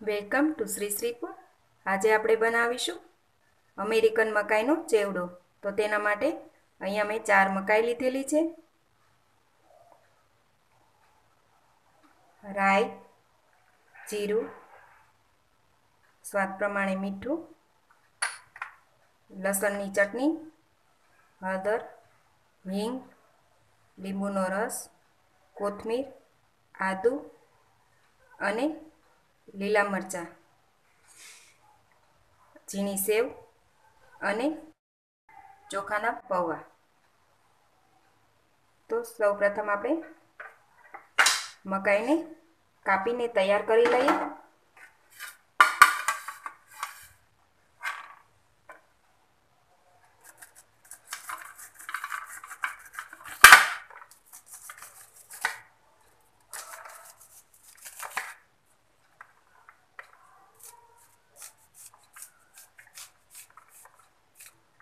Welcome to Shri Shripur. આજે આપણે બનાવીશું અમેરિકન મકાઈનો ચેવડો. તો તેના માટે અહીંયા મેં 4 મકાઈ લીધેલી છે. રાઈ, જીરું, સ્વાદ પ્રમાણે મીઠું, લસણની ચટણી, હળદર, હિંગ, લીંબુનો રસ, કોથમીર, આદુ અને લીલા મરચાં, ઝીણી સેવ અને ચોખાના પૌવા. તો સૌપ્રથમ આપણે મકાઈને કાપીને તૈયાર કરી લઈએ.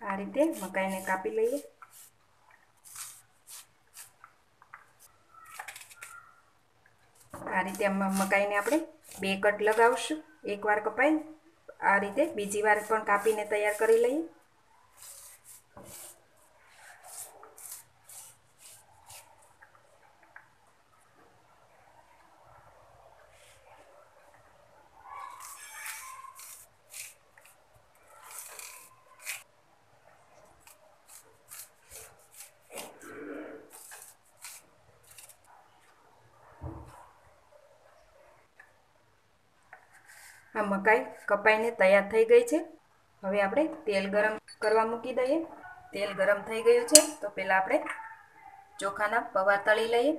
આ રીતે મકાઈને કાપી લઈએ. આ રીતે મકાઈને આપણે 2 કટ લગાવશું. એકવાર કપાઈ આ રીતે બીજી વાર પણ કાપીને તૈયાર કરી લઈએ. આ મકાઈ કપાઈને તૈયાર થઈ ગઈ છે. હવે આપણે તેલ ગરમ કરવા મૂકી દઈએ. તેલ ગરમ થઈ ગયું છે તો પહેલાં આપણે ચોખાના પૌવા તળી લઈએ.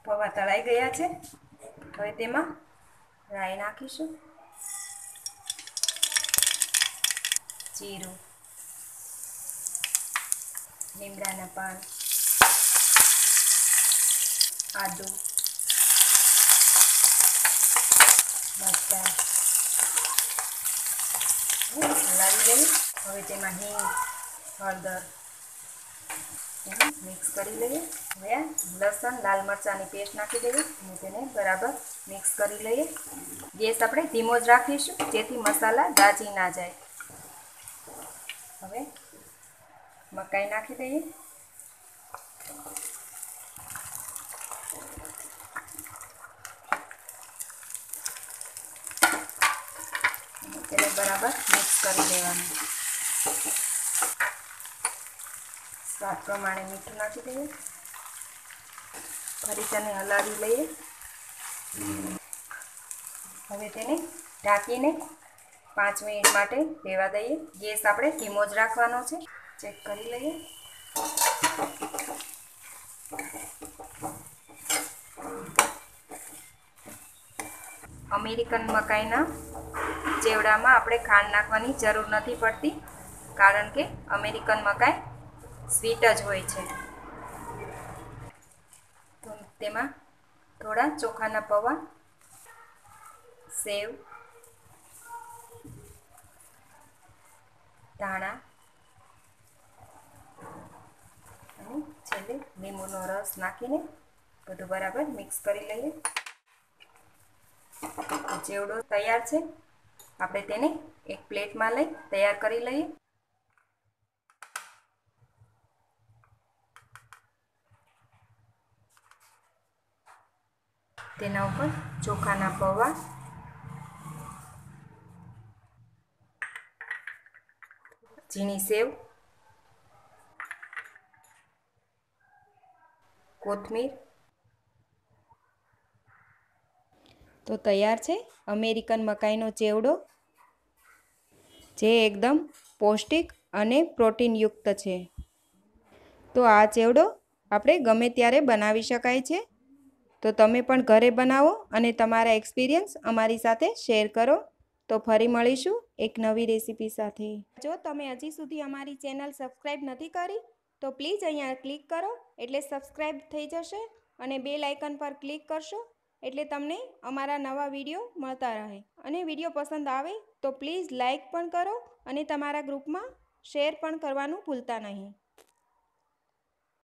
પૌવા તળાઈ ગયા છે. હવે તેમાં રાઈ નાખીશું, જીરું, લીમડાના પાન, આદુ, મરચાં હલાવી લઈએ. હવે તેમાં હિંગ, હળદર મિક્સ કરી લઈએ. હવે લસણ લાલ મરચાંની પેસ્ટ નાખી દઈએ અને તેને બરાબર મિક્સ કરી લઈએ. ગેસ આપણે ધીમો જ રાખીશું જેથી મસાલા દાજી ના જાય. હવે મકાઈ નાખી દઈએ. તેને બરાબર મિક્સ કરી દેવાનું. સ્વાદ પ્રમાણે મીઠું નાખી દઈએ. ફરી તેને હલાવી લઈએ. હવે તેને ઢાંકીને 5 મિનિટ માટે રહેવા દઈએ. ગેસ આપણે ધીમો જ રાખવાનો છે. ચેક કરી લઈએ. અમેરિકન મકાઈના ચેવડામાં આપણે ખાંડ નાખવાની જરૂર નથી પડતી, કારણ કે અમેરિકન મકાઈ સ્વીટ જ હોય છે. તો તેમાં થોડા ચોખાના પૌવા, સેવ, ધાણા અને છેલ્લે લીંબુનો રસ નાખીને બધું બરાબર મિક્સ કરી લઈએ. ચેવડો તૈયાર છે. આપણે તેને એક પ્લેટમાં લઈ તૈયાર કરી લઈએ. તેના ઉપર ચોખાના પૌવા, ઝીણી સેવ, કોથમીર. તો તૈયાર છે અમેરિકન મકાઈનો ચેવડો, જે એકદમ પૌષ્ટિક અને પ્રોટીનયુક્ત છે. તો આ ચેવડો આપણે ગમે ત્યારે બનાવી શકાય છે. તો તમે પણ ઘરે બનાવો અને તમારા એક્સપિરિયન્સ અમારી સાથે શેર કરો. તો ફરી મળીશું એક નવી રેસીપી સાથે. જો તમે હજી સુધી અમારી ચેનલ સબસ્ક્રાઈબ નથી કરી તો પ્લીઝ અહીંયા ક્લિક કરો એટલે સબસ્ક્રાઈબ થઈ જશે અને બેલ આઇકન પર ક્લિક કરશો એટલે તમને અમારા નવા વિડીયો મળતા રહે. અને વિડીયો પસંદ આવે તો પ્લીઝ લાઈક પણ કરો અને તમારા ગ્રુપમાં શેર પણ કરવાનું ભૂલતા નહીં.